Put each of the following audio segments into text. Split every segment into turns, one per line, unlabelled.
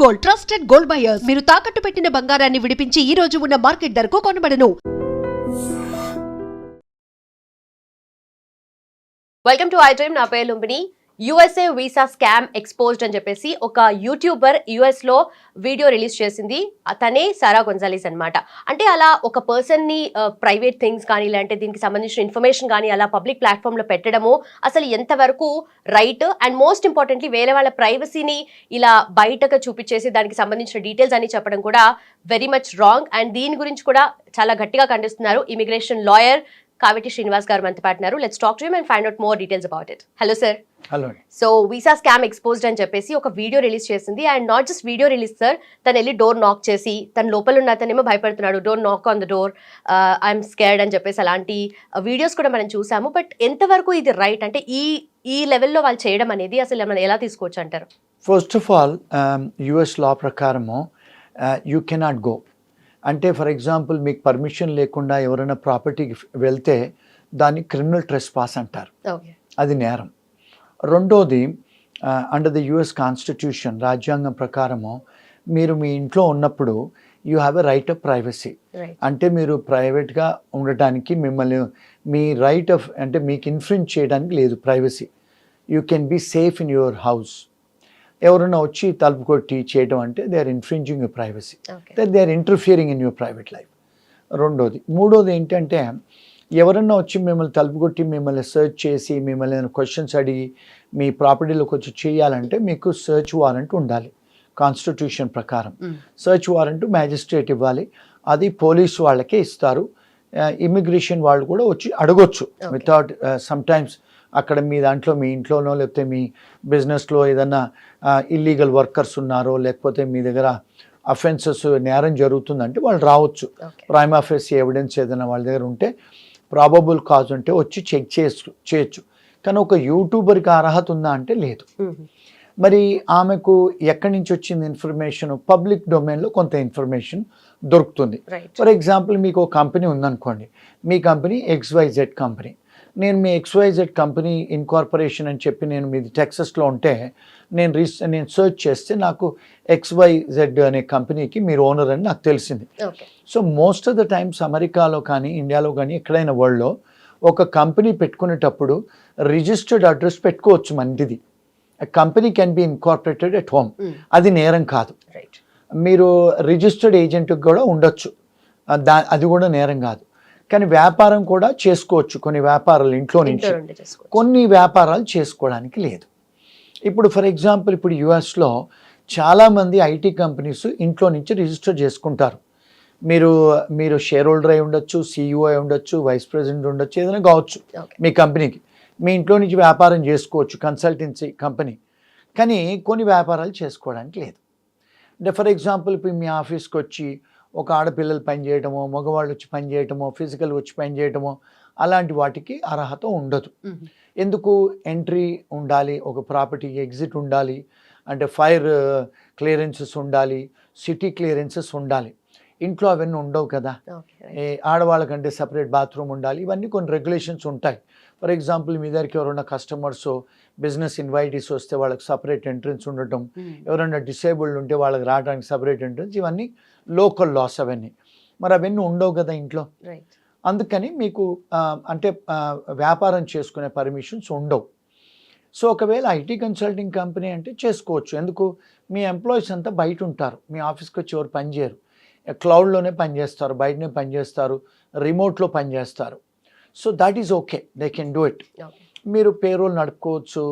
Gold trusted gold buyers మీరు తాకట్టు పెట్టిన బంగారాన్ని విడిపించి ఈ రోజు ఉన్న మార్కెట్ ధరకు కొనబడను.
Welcome to I dream. నా పేరు Lumbini. USA visa scam exposed అని చెప్పేసి ఒక యూట్యూబర్ యుఎస్ లో వీడియో రిలీజ్ చేసింది. తనే సారా గొంజాలిస్ అన్నమాట. అంటే అలా ఒక పర్సన్ ని ప్రైవేట్ థింగ్స్ కానీ లేదంటే దీనికి సంబంధించిన ఇన్ఫర్మేషన్ కానీ అలా పబ్లిక్ ప్లాట్ఫామ్ లో పెట్టడము అసలు ఎంతవరకు రైట్, అండ్ మోస్ట్ ఇంపార్టెంట్లీ వేరే వాళ్ళ ప్రైవసీని ఇలా బయటకు చూపించేసి దానికి సంబంధించిన డీటెయిల్స్ అని చెప్పడం కూడా వెరీ మచ్ రాంగ్. అండ్ దీని గురించి కూడా చాలా గట్టిగా ఖండిస్తున్నారు ఇమిగ్రేషన్ లాయర్ కావేటి శ్రీనివాస్ గారు మనతో పాటున్నారు. Let's talk to him and find out more details about it. Hello sir.
Hello.
So visa scam exposed అని చెప్పేసి ఒక వీడియో రిలీజ్ చేసింది. And not just video release sir, తను వెళ్ళి డోర్ నాక్ చేసి తన లోపల ఉన్న అతనేమో భయపడుతున్నాడు, door knock on the door, I'm scared అని చెప్పేసి అలాంటి వీడియోస్ కూడా మనం చూసాము. బట్ ఎంతవరకు ఇది రైట్, అంటే ఈ లెవెల్లో వాళ్ళు చేయడం అనేది అసలు మనం ఎలా తీసుకోవచ్చు అంటారు?
ఫస్ట్ ఆఫ్ ఆల్ యుఎస్ లా ప్రకారము యూ కెనాట్ గో. అంటే ఫర్ ఎగ్జాంపుల్ మీకు పర్మిషన్ లేకుండా ఎవరైనా ప్రాపర్టీకి వెళ్తే దాన్ని క్రిమినల్ ట్రెస్పాస్ అంటారు, అది నేరం. రెండోది అండర్ ద యుఎస్ కాన్స్టిట్యూషన్ రాజ్యాంగం ప్రకారము మీరు మీ ఇంట్లో ఉన్నప్పుడు you have a right of privacy. అంటే మీరు ప్రైవేట్గా ఉండటానికి మిమ్మల్ని మీ రైట్ ఆఫ్ అంటే మీకు ఇన్ఫ్లుయెన్స్ చేయడానికి లేదు privacy. You can be safe in your house. ఎవరైనా వచ్చి తలుపు కొట్టి చేయడం అంటే they are infringing your privacy, they are interfering in your private life. రెండోది. మూడోది ఏంటంటే ఎవరన్నా వచ్చి మిమ్మల్ని తలుపు కొట్టి మిమ్మల్ని సర్చ్ చేసి మిమ్మల్ని క్వశ్చన్స్ అడిగి మీ ప్రాపర్టీలోకి వచ్చి చేయాలంటే మీకు సర్చ్ వారెంట్ ఉండాలి కాన్స్టిట్యూషన్ ప్రకారం. సర్చ్ వారెంట్ మ్యాజిస్ట్రేట్ ఇవ్వాలి, అది పోలీస్ వాళ్ళకే ఇస్తారు. ఇమిగ్రేషన్ వాళ్ళు కూడా వచ్చి అడగొచ్చు వితౌట్ సమ్టైమ్స్ అక్కడ మీ దాంట్లో మీ ఇంట్లోనో లేకపోతే మీ బిజినెస్లో ఏదన్నా ఇల్లీగల్ వర్కర్స్ ఉన్నారో లేకపోతే మీ దగ్గర అఫెన్సెస్ నేరం జరుగుతుందంటే వాళ్ళు రావచ్చు. ప్రైమా ఫేసి ఎవిడెన్స్ ఏదైనా వాళ్ళ దగ్గర ఉంటే ప్రాబబుల్ కాజ్ ఉంటే వచ్చి చెక్ చేయొచ్చు. కానీ ఒక యూట్యూబర్కి అర్హత ఉందా అంటే లేదు. మరి ఆమెకు ఎక్కడి నుంచి వచ్చింది ఇన్ఫర్మేషన్? పబ్లిక్ డొమైన్లో కొంత ఇన్ఫర్మేషన్ దొరుకుతుంది. ఫర్ ఎగ్జాంపుల్ మీకు ఒక కంపెనీ ఉందనుకోండి, మీ కంపెనీ XYZ కంపెనీ. నేను మీ XYZ కంపెనీ ఇన్కార్పొరేషన్ అని చెప్పి నేను మీది టెక్సస్లో ఉంటే నేను సర్చ్ చేస్తే నాకు XYZ అనే కంపెనీకి మీరు ఓనర్ అని నాకు తెలిసింది. So most of the times అమెరికాలో కానీ ఇండియాలో కానీ ఎక్కడైనా వరల్డ్లో ఒక కంపెనీ పెట్టుకునేటప్పుడు రిజిస్టర్డ్ అడ్రస్ పెట్టుకోవచ్చు మందిది. Company can be incorporated at home, అది నేరం కాదు. మీరు రిజిస్టర్డ్ ఏజెంట్కి కూడా ఉండొచ్చు, అది కూడా నేరం కాదు. కానీ వ్యాపారం కూడా చేసుకోవచ్చు, కొన్ని వ్యాపారాలు ఇంట్లో నుంచి, కొన్ని వ్యాపారాలు చేసుకోవడానికి లేదు. ఇప్పుడు ఫర్ ఎగ్జాంపుల్ ఇప్పుడు యుఎస్లో చాలామంది ఐటీ కంపెనీస్ ఇంట్లో నుంచి రిజిస్టర్ చేసుకుంటారు. మీరు షేర్ హోల్డర్ అయి ఉండొచ్చు, CEO అయి ఉండొచ్చు, వైస్ ప్రెసిడెంట్ ఉండొచ్చు, ఏదైనా కావచ్చు మీ కంపెనీకి. మీ ఇంట్లో నుంచి వ్యాపారం చేసుకోవచ్చు, కన్సల్టెన్సీ కంపెనీ. కానీ కొన్ని వ్యాపారాలు చేసుకోవడానికి లేదు. అంటే ఫర్ ఎగ్జాంపుల్ ఇప్పుడు మీ ఆఫీస్కి వచ్చి ఒక ఆడపిల్లలు పనిచేయటమో, మగవాళ్ళు వచ్చి పనిచేయటమో, ఫిజికల్ వచ్చి పనిచేయటమో అలాంటి వాటికి అర్హత ఉండదు. ఎందుకు? ఎంట్రీ ఉండాలి, ఒక ప్రాపర్టీకి ఎగ్జిట్ ఉండాలి, అంటే ఫైర్ క్లియరెన్సెస్ ఉండాలి, సిటీ క్లియరెన్సెస్ ఉండాలి. ఇంట్లో అవన్నీ ఉండవు కదా. ఆడవాళ్ళకంటే సపరేట్ బాత్రూమ్ ఉండాలి, ఇవన్నీ కొన్ని రెగ్యులేషన్స్ ఉంటాయి. ఫర్ ఎగ్జాంపుల్ మీ దగ్గరికి ఎవరైనా కస్టమర్స్ బిజినెస్ ఇన్వైటీస్ వస్తే వాళ్ళకి సపరేట్ ఎంట్రన్స్ ఉండటం, ఎవరైనా డిసేబుల్డ్ ఉంటే వాళ్ళకి రావడానికి సపరేట్ ఎంట్రన్స్, ఇవన్నీ లోకల్ లాస్ అవన్నీ. మరి అవన్నీ ఉండవు కదా ఇంట్లో. అందుకని మీకు అంటే వ్యాపారం చేసుకునే పర్మిషన్స్ ఉండవు. సో ఒకవేళ ఐటీ కన్సల్టింగ్ కంపెనీ అంటే చేసుకోవచ్చు. ఎందుకు? మీ ఎంప్లాయీస్ అంతా బయట ఉంటారు, మీ ఆఫీస్కి వచ్చి ఎవరు పనిచేయరు, క్లౌడ్లోనే పనిచేస్తారు, బయటనే పనిచేస్తారు, రిమోట్లో పనిచేస్తారు. So that is okay, they can do it. మీరు పేరోల్ నడుపుకోవచ్చు,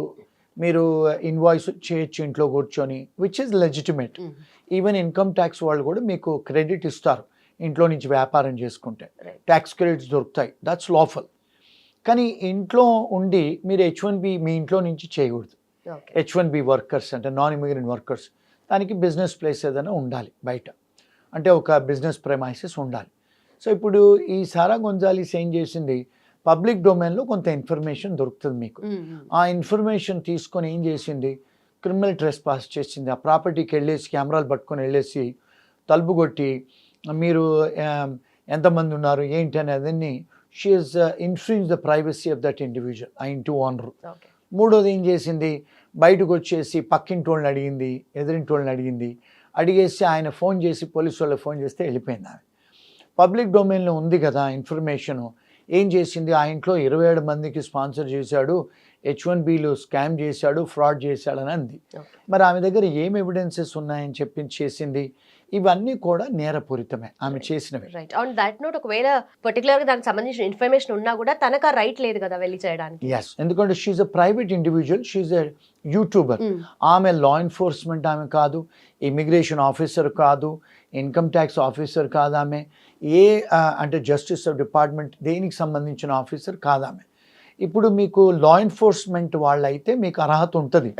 మీరు ఇన్వాయిస్ చేయొచ్చు ఇంట్లో కూర్చొని, which is legitimate. Even income tax వాళ్ళు కూడా మీకు క్రెడిట్ ఇస్తారు ఇంట్లో నుంచి వ్యాపారం చేసుకుంటే, ట్యాక్స్ క్రెడిట్స్ దొరుకుతాయి, దట్స్ లాఫుల్. కానీ ఇంట్లో ఉండి మీరు H1B మీ ఇంట్లో నుంచి చేయకూడదు. H1B వర్కర్స్ అంటే నాన్ ఇమిగ్రెంట్ వర్కర్స్, దానికి బిజినెస్ ప్లేస్ ఏదైనా ఉండాలి బయట, అంటే ఒక బిజినెస్ ప్రెమైసెస్ ఉండాలి. సో ఇప్పుడు ఈ సారా గొంజాలిస్ ఏం చేసింది, పబ్లిక్ డొమైన్లో కొంత ఇన్ఫర్మేషన్ దొరుకుతుంది మీకు. ఆ ఇన్ఫర్మేషన్ తీసుకొని ఏం చేసింది, క్రిమినల్ ట్రెస్పాస్ చేసింది. ఆ ప్రాపర్టీకి వెళ్ళేసి కెమెరాలు పట్టుకొని వెళ్ళేసి తలుపు కొట్టి మీరు ఎంతమంది ఉన్నారు ఏంటి అనేదాన్ని she is influence the privacy of that individual, ఆ ఇంటి ఓనర్. మూడోది ఏం చేసింది, బయటకు వచ్చేసి పక్కింటి వాళ్ళని అడిగింది, ఎదురింటి వాళ్ళని అడిగింది. అడిగేసి ఆయన ఫోన్ చేసి పోలీసు వాళ్ళకి ఫోన్ చేస్తే వెళ్ళిపోయింది ఆమె. పబ్లిక్ డొమైన్లో ఉంది కదా ఇన్ఫర్మేషను. ఏం చేసింది, ఆ ఇంట్లో 27 మందికి స్పాన్సర్ చేశాడు, H1Bలు స్కామ్ చేశాడు, ఫ్రాడ్ చేశాడని అంది. మరి ఆమె దగ్గర ఏం ఎవిడెన్సెస్ ఉన్నాయని చెప్పి చేసింది. ఇవన్నీ కూడా నేరపూరితమే ఆమె చేసినవి.
రైట్. ఆన్ దట్ నోట్, ఒకవేళ పర్టికులర్ గా దానికి సంబంధించిన ఇన్ఫర్మేషన్ ఉన్నా కూడా తనకు ఆ రైట్ లేదు కదా వెళ్ళి చేయడానికి.
ఎస్, ఎందుకంటే she's a private individual, she's a YouTuber. ఆమె లా ఎన్ఫోర్స్మెంట్ ఆమె కాదు, ఇమిగ్రేషన్ ఆఫీసర్ కాదు, ఇన్కమ్ ట్యాక్స్ ఆఫీసర్ కాదు ఆమె, అంటే జస్టిస్ డిపార్ట్మెంట్ దేనికి సంబంధించిన ఆఫీసర్ కాదు ఆమె. ఇప్పుడు మీకు లా ఎన్ఫోర్స్మెంట్ వాళ్ళైతే మీకు అర్హత ఉంటుంది.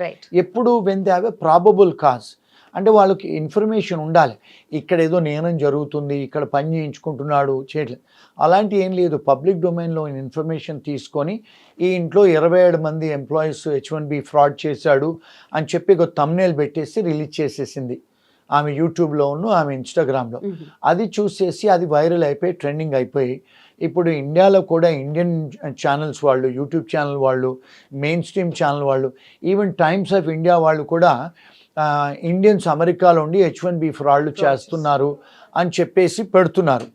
ఎప్పుడు when they have a probable cause, అంటే వాళ్ళకి ఇన్ఫర్మేషన్ ఉండాలి. ఇక్కడ ఏదో నేరం జరుగుతుంది, ఇక్కడ పని చేయించుకుంటున్నాడు, చేయట్లేదు, అలాంటి ఏం లేదు. పబ్లిక్ డొమైన్లో ఇన్ఫర్మేషన్ తీసుకొని ఈ ఇంట్లో 27 మంది ఎంప్లాయీస్ H1B ఫ్రాడ్ చేశాడు అని చెప్పి ఒక థంబ్నెయిల్ పెట్టేసి రిలీజ్ చేసేసింది ఆమె యూట్యూబ్లోను, ఆమె ఇన్స్టాగ్రామ్లో. అది చూసేసి అది వైరల్ అయిపోయి ట్రెండింగ్ అయిపోయి ఇప్పుడు ఇండియాలో కూడా ఇండియన్ ఛానల్స్ వాళ్ళు, యూట్యూబ్ ఛానల్ వాళ్ళు, మెయిన్ స్ట్రీమ్ ఛానల్ వాళ్ళు, ఈవెన్ టైమ్స్ ఆఫ్ ఇండియా వాళ్ళు కూడా ఇండియన్స్ అమెరికాలో ఉండి H1B ఫ్రాడ్లు చేస్తున్నారు అని చెప్పేసి పెడుతున్నారు.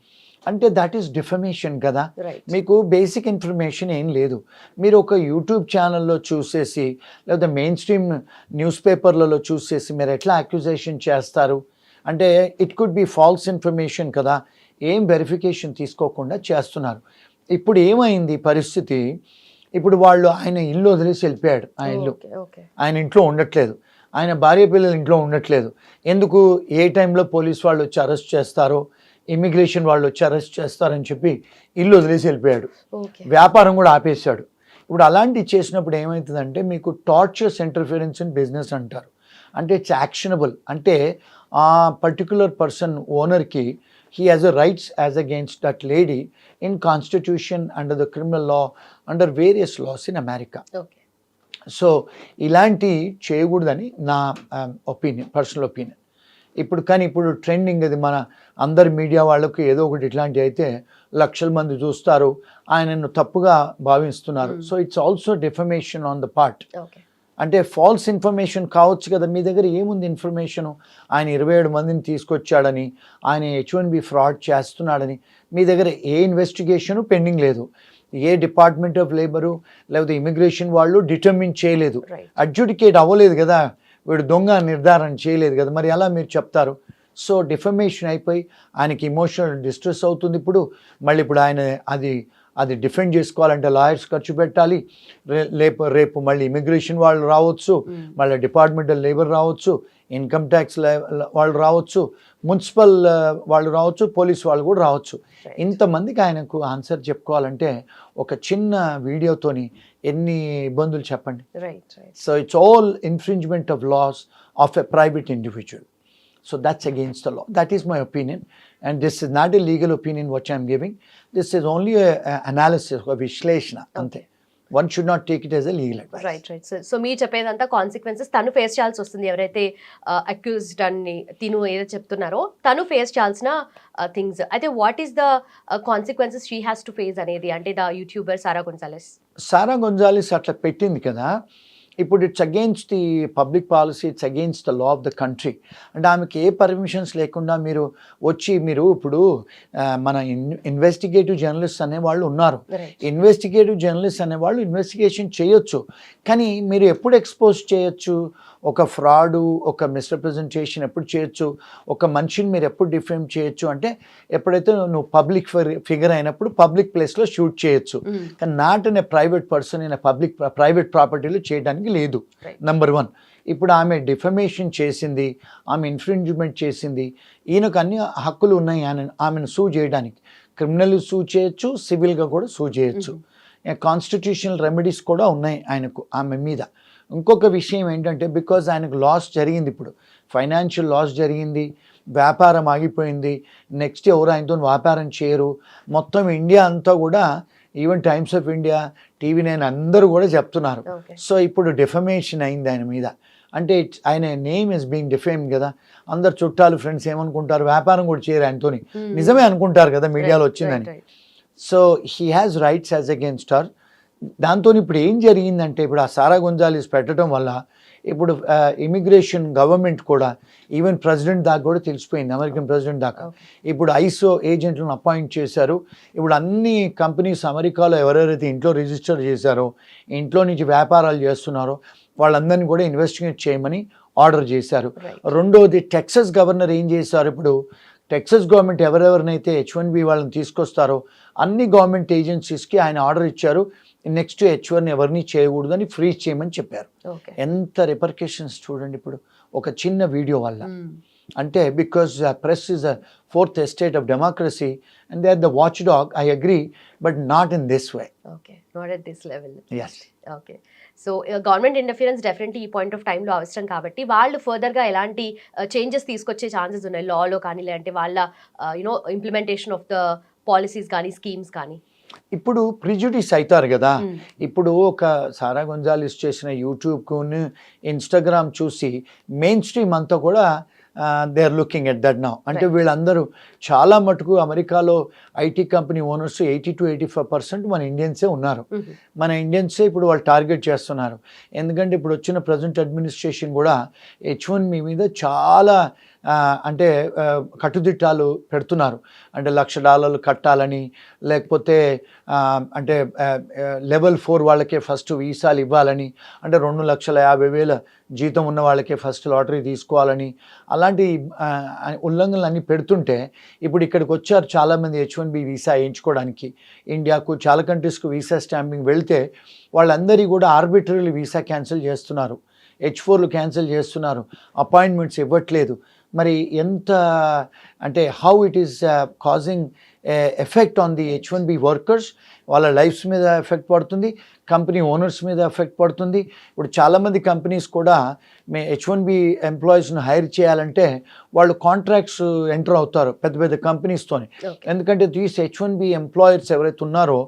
అంటే దట్ ఈస్ డిఫమేషన్ కదా. మీకు బేసిక్ ఇన్ఫర్మేషన్ ఏం లేదు. మీరు ఒక యూట్యూబ్ ఛానల్లో చూసేసి లేదా మెయిన్ స్ట్రీమ్ న్యూస్ పేపర్లలో చూసేసి మీరు ఎట్లా అక్యూజేషన్ చేస్తారు? అంటే it could be false information కదా. ఏం వెరిఫికేషన్ తీసుకోకుండా చేస్తున్నారు. ఇప్పుడు ఏమైంది పరిస్థితి, ఇప్పుడు వాళ్ళు ఆయన ఇల్లు వదిలేసి వెళ్ళిపోయాడు. ఆయన ఇంట్లో ఉండట్లేదు, ఆయన భార్య పిల్లలు ఇంట్లో ఉండట్లేదు. ఎందుకు? ఏ టైంలో పోలీస్ వాళ్ళు వచ్చి అరెస్ట్ చేస్తారో, ఇమిగ్రేషన్ వాళ్ళు వచ్చి అరెస్ట్ చేస్తారని చెప్పి ఇల్లు వదిలేసి వెళ్ళిపోయాడు. వ్యాపారం కూడా ఆపేశాడు. ఇప్పుడు అలాంటివి చేసినప్పుడు ఏమవుతుందంటే మీకు టార్చర్స్ ఇంటర్ఫిరెన్స్ ఇన్ బిజినెస్ అంటారు. అంటే ఇట్స్ యాక్షనబుల్. అంటే ఆ పర్టికులర్ పర్సన్ ఓనర్కి he has a rights as against that lady in constitution, under the criminal law, under various laws in America. So ఇలాంటి చేయకూడదని నా ఒపీనియన్, పర్సనల్ ఒపీనియన్. ఇప్పుడు trending అది, మన అందరి మీడియా వాళ్ళకు ఏదో ఒకటి ఇట్లాంటివి అయితే లక్షల మంది చూస్తారు, ఆయనను తప్పుగా భావిస్తున్నారు. So it's also defamation on the part. అంటే ఫాల్స్ ఇన్ఫర్మేషన్ కావచ్చు కదా. మీ దగ్గర ఏముంది ఇన్ఫర్మేషను? ఆయన 27 మందిని తీసుకొచ్చాడని, ఆయన H1B ఫ్రాడ్ చేస్తున్నాడని మీ దగ్గర ఏ ఇన్వెస్టిగేషను పెండింగ్ లేదు. ఏ డిపార్ట్మెంట్ ఆఫ్ లేబరు లేకపోతే ఇమిగ్రేషన్ వాళ్ళు డిటర్మిన్ చేయలేదు, అడ్జుడికేట్ అవ్వలేదు కదా, వీడు దొంగ నిర్ధారణ చేయలేదు కదా. మరి ఎలా మీరు చెప్తారు? సో డిఫమేషన్ అయిపోయి ఆయనకి ఇమోషనల్ డిస్ట్రెస్ అవుతుంది. ఇప్పుడు ఆయన అది డిఫెండ్ చేసుకోవాలంటే లాయర్స్ ఖర్చు పెట్టాలి. రేపు మళ్ళీ ఇమిగ్రేషన్ వాళ్ళు రావచ్చు, మళ్ళీ డిపార్ట్మెంట్ ఆఫ్ లేబర్ రావచ్చు, ఇన్కమ్ ట్యాక్స్ వాళ్ళు రావచ్చు, మున్సిపల్ వాళ్ళు రావచ్చు, పోలీస్ వాళ్ళు కూడా రావచ్చు. ఇంతమందికి ఆయనకు ఆన్సర్ చెప్పుకోవాలంటే ఒక చిన్న వీడియోతోని ఎన్ని ఇబ్బందులు చెప్పండి. So it's all infringement of laws of a private individual. So that's against the law. That is my opinion, and this is not a legal opinion which I am giving. This is only a analysis of Vishleshana. Ante. One should not take it as a legal advice.
Right. So మీరు చెప్పేదంతా consequences తను face చేయాల్సి వస్తుంది. ఎవరైతే accused అని తిను ఏదో చెప్తున్నారో తను ఫేస్ చేయాల్సిన థింగ్స్. అయితే what is the consequences she has to face అనేది, అంటే ద యూట్యూబర్ సారా గొంజాలెస్ అట్లా పెట్టింది కదా. ఇప్పుడు it's against the public policy, it's against the law of the country. అంటే ఆమెకి ఏ పర్మిషన్స్ లేకుండా మీరు ఇప్పుడు మన ఇన్వెస్టిగేటివ్ జర్నలిస్ట్ అనేవాళ్ళు ఉన్నారు. ఇన్వెస్టిగేటివ్ జర్నలిస్ట్ అనేవాళ్ళు ఇన్వెస్టిగేషన్ చేయొచ్చు, కానీ మీరు ఎప్పుడు ఎక్స్పోజ్ చేయొచ్చు? ఒక ఫ్రాడు, ఒక మిస్రిప్రజెంటేషన్ ఎప్పుడు చేయొచ్చు? ఒక మనిషిని మీరు ఎప్పుడు డిఫేమ్ చేయొచ్చు అంటే ఎప్పుడైతే నువ్వు పబ్లిక్ ఫిగర్ అయినప్పుడు పబ్లిక్ ప్లేస్లో షూట్ చేయొచ్చు, కానీ not in a private person in private ప్రాపర్టీలో చేయడానికి లేదు. నెంబర్ 1. ఇప్పుడు ఆమె డిఫమేషన్ చేసింది, ఆమె ఇన్ఫ్రింజ్మెంట్ చేసింది. ఈయనకు అన్ని హక్కులు ఉన్నాయి ఆమెను సూ చేయడానికి. క్రిమినల్ సూ చేయొచ్చు, సివిల్గా కూడా సూ చేయొచ్చు. కాన్స్టిట్యూషనల్ రెమెడీస్ కూడా ఉన్నాయి ఆయనకు, ఆమె మీద. ఇంకొక విషయం ఏంటంటే బికాజ్ ఆయనకు లాస్ జరిగింది, ఇప్పుడు ఫైనాన్షియల్ లాస్ జరిగింది, వ్యాపారం ఆగిపోయింది, నెక్స్ట్ ఎవరు ఆయనతో వ్యాపారం చేయరు. మొత్తం ఇండియా అంతా కూడా, even times of India, TV9 అందరూ కూడా చెప్తున్నారు. సో ఇప్పుడు డిఫమేషన్ అయింది ఆయన మీద. అంటే ఆయన నేమ్ ఇస్ బీయింగ్ డిఫేమ్డ్ కదా. అందరు చుట్టాలు, ఫ్రెండ్స్ ఏమనుకుంటారు? వ్యాపారం కూడా చేయరు ఆయనతోని, నిజమే అనుకుంటారు కదా మీడియాలో వచ్చిందని. So he has rights as against her. దాంతో ఇప్పుడు ఏం జరిగిందంటే ఇప్పుడు ఆ సారా గొంజాలెస్ పెట్టడం వల్ల
ఇప్పుడు ఇమిగ్రేషన్ గవర్నమెంట్ కూడా ఈవెన్ ప్రెసిడెంట్ దాకా కూడా తెలిసిపోయింది, అమెరికన్ ప్రెసిడెంట్ దాకా. ఇప్పుడు ఐసో ఏజెంట్లను అపాయింట్ చేశారు. ఇప్పుడు అన్ని కంపెనీస్ అమెరికాలో ఎవరెవరైతే ఇంట్లో రిజిస్టర్ చేశారో, ఇంట్లో నుంచి వ్యాపారాలు చేస్తున్నారో వాళ్ళందరినీ కూడా ఇన్వెస్టిగేట్ చేయమని ఆర్డర్ చేశారు. రెండోది టెక్సస్ గవర్నర్ ఏం చేశారు, ఇప్పుడు టెక్సస్ గవర్నమెంట్ ఎవరెవరినైతే H1B వాళ్ళని తీసుకొస్తారో అన్ని గవర్నమెంట్ ఏజెన్సీస్కి ఆయన ఆర్డర్ ఇచ్చారు, నెక్స్ట్ H1 ఎవరిని చేయకూడదు అని ఫ్రీజ్ చేయమని చెప్పారు. ఎంత రిపర్కేషన్స్ చూడండి ఇప్పుడు ఒక చిన్న వీడియో వల్ల. అంటే because press is a fourth estate of democracy and they are the watchdog, I agree, but not in this way.
Okay, not at this level.
Yes.
Okay, so government interference definitely ఈ point of టైంలో అవసరం కాబట్టి వాళ్ళు ఫర్దర్గా ఎలాంటి changes తీసుకొచ్చే chances ఉన్నాయి లాలో కానీ, లేదంటే వాళ్ళ you know implementation of the policies కానీ, స్కీమ్స్ కానీ?
ఇప్పుడు ప్రిజుడిస్ అవుతారు కదా. ఇప్పుడు ఒక సారా గొంజాలిస్ చేసిన యూట్యూబ్కు ఇన్స్టాగ్రామ్ చూసి మెయిన్ స్ట్రీమ్ అంతా కూడా they are looking at that now. అంటే వీళ్ళందరూ చాలా మటుకు అమెరికాలో ఐటీ కంపెనీ ఓనర్స్ 80 to 85% మన ఇండియన్సే ఉన్నారు. మన ఇండియన్సే ఇప్పుడు వాళ్ళు టార్గెట్ చేస్తున్నారు. ఎందుకంటే ఇప్పుడు వచ్చిన ప్రజెంట్ అడ్మినిస్ట్రేషన్ కూడా H1B మీద చాలా అంటే కట్టుదిట్టాలు పెడుతున్నారు. అంటే $1,00,000 కట్టాలని, లేకపోతే అంటే లెవెల్ 4 వాళ్ళకే ఫస్ట్ వీసాలు ఇవ్వాలని, అంటే 2,50,000 జీతం ఉన్న వాళ్ళకే ఫస్ట్ లాటరీ తీసుకోవాలని, అలాంటి ఉల్లంఘనలు అన్నీ పెడుతుంటే ఇప్పుడు ఇక్కడికి వచ్చారు చాలామంది H1B వీసా వేయించుకోవడానికి. ఇండియాకు చాలా కంట్రీస్కు వీసా స్టాంపింగ్ వెళ్తే వాళ్ళందరికీ కూడా ఆర్బిటరీ వీసా క్యాన్సిల్ చేస్తున్నారు, H4లు క్యాన్సిల్ చేస్తున్నారు, అపాయింట్మెంట్స్ ఇవ్వట్లేదు. మరి ఎంత అంటే how it is causing effect on the H1B workers, వాళ్ళ లైఫ్స్ మీద ఎఫెక్ట్ పడుతుంది, కంపెనీ ఓనర్స్ మీద ఎఫెక్ట్ పడుతుంది. ఇప్పుడు చాలామంది కంపెనీస్ కూడా H1B ఎంప్లాయీస్ను హైర్ చేయాలంటే వాళ్ళు కాంట్రాక్ట్స్ ఎంటర్ అవుతారు పెద్ద పెద్ద కంపెనీస్తోని. ఎందుకంటే దీస్ H1B ఎంప్లాయర్స్ ఎవరైతే ఉన్నారో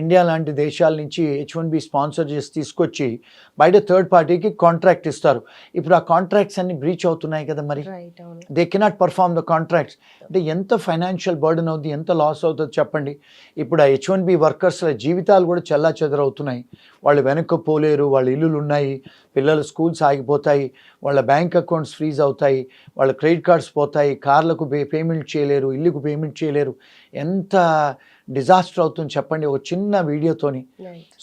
ఇండియా లాంటి దేశాల నుంచి H1B స్పాన్సర్ చేసి తీసుకొచ్చి బయట థర్డ్ పార్టీకి కాంట్రాక్ట్ ఇస్తారు. ఇప్పుడు ఆ కాంట్రాక్ట్స్ అన్ని బ్రీచ్ అవుతున్నాయి కదా, మరి they cannot perform the contracts. అంటే ఎంత ఫైనాన్షియల్ బర్డెన్ అవుతుంది, ఎంత లాస్ అవుతుంది చెప్పండి. ఇప్పుడు ఆ H1B వర్కర్స్ల జీవితాలు కూడా చెల్లా చెదరవుతున్నాయి. వాళ్ళు వెనక్కి పోలేరు, వాళ్ళ ఇల్లులు ఉన్నాయి, పిల్లల స్కూల్స్ ఆగిపోతాయి, వాళ్ళ బ్యాంక్ అకౌంట్స్ ఫ్రీజ్ అవుతాయి, వాళ్ళ క్రెడిట్ కార్డ్స్ పోతాయి, కార్లకు పేమెంట్ చేయలేరు, ఇల్లుకు పేమెంట్ చేయలేరు. ఎంత డిజాస్టర్ అవుతుంది చెప్పండి ఒక చిన్న వీడియోతోని.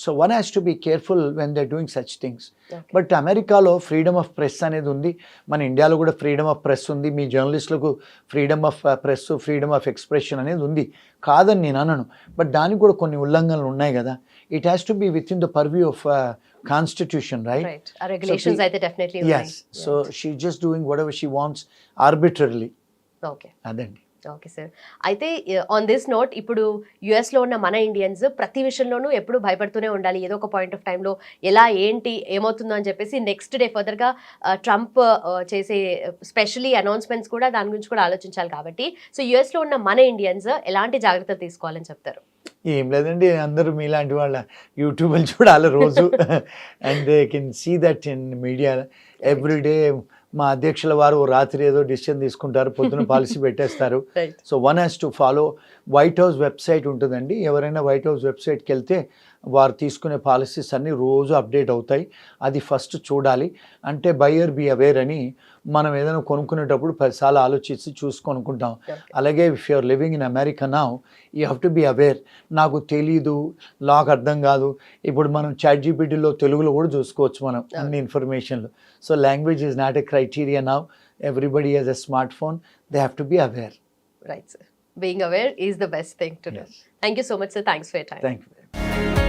So one has to be careful when they doing such things. But అమెరికాలో ఫ్రీడమ్ ఆఫ్ ప్రెస్ అనేది ఉంది, మన ఇండియాలో కూడా ఫ్రీడమ్ ఆఫ్ ప్రెస్ ఉంది. మీ జర్నలిస్టులకు freedom of press, freedom of expression అనేది ఉంది, కాదని నేను అనను. బట్ దానికి కూడా కొన్ని ఉల్లంఘనలు ఉన్నాయి కదా. It has to be within the purview of constitution, right?
Right. Regulations అయితే definitely
ఉన్నాయి. Yes. So she's just doing whatever she wants arbitrarily.
Okay.
అదండి.
ఓకే సార్, అయితే ఆన్ దిస్ నోట్ ఇప్పుడు యుఎస్లో ఉన్న మన ఇండియన్స్ ప్రతి విషయంలోనూ ఎప్పుడు భయపడుతూనే ఉండాలి, ఏదో ఒక పాయింట్ ఆఫ్ టైంలో ఎలా ఏంటి ఏమవుతుందో అని చెప్పేసి నెక్స్ట్ డే ఫర్దర్గా ట్రంప్ చేసే స్పెషలీ అనౌన్స్మెంట్స్ కూడా దాని గురించి కూడా ఆలోచించాలి. కాబట్టి సో యుఎస్లో ఉన్న మన ఇండియన్స్ ఎలాంటి జాగ్రత్తలు తీసుకోవాలని చెప్తారు?
ఏం లేదండి, అందరూ మీలాంటి వాళ్ళ యూట్యూబ్లు చూడాలి రోజు and they can see that in media everyday. మా అధ్యక్షుల వారు రాత్రి ఏదో డిసిషన్ తీసుకుంటారు, పొద్దున పాలసీ పెట్టేస్తారు. So one has to follow white house website ఉంటుందండి. ఎవరైనా వైట్ హౌస్ వెబ్సైట్కి వెళ్తే వారు తీసుకునే పాలసీస్ అన్నీ రోజు అప్డేట్ అవుతాయి, అది ఫస్ట్ చూడాలి. అంటే బయర్ బీ అవేర్ అని మనం ఏదైనా కొనుక్కునేటప్పుడు 10 సార్లు ఆలోచించి చూసి కొనుక్కుంటాం. అలాగే if you're living in America now you have to be aware. నాకు తెలీదు, లాకు అర్థం కాదు, ఇప్పుడు మనం ChatGPTలో తెలుగులో కూడా చూసుకోవచ్చు మనం అన్ని ఇన్ఫర్మేషన్లు. So language is not a criteria now. Everybody has a smartphone. They have to be aware.
Right, sir. Being aware is the best thing to do.
Yes.
Thank you so much, sir. Thanks for your time.
Thank you.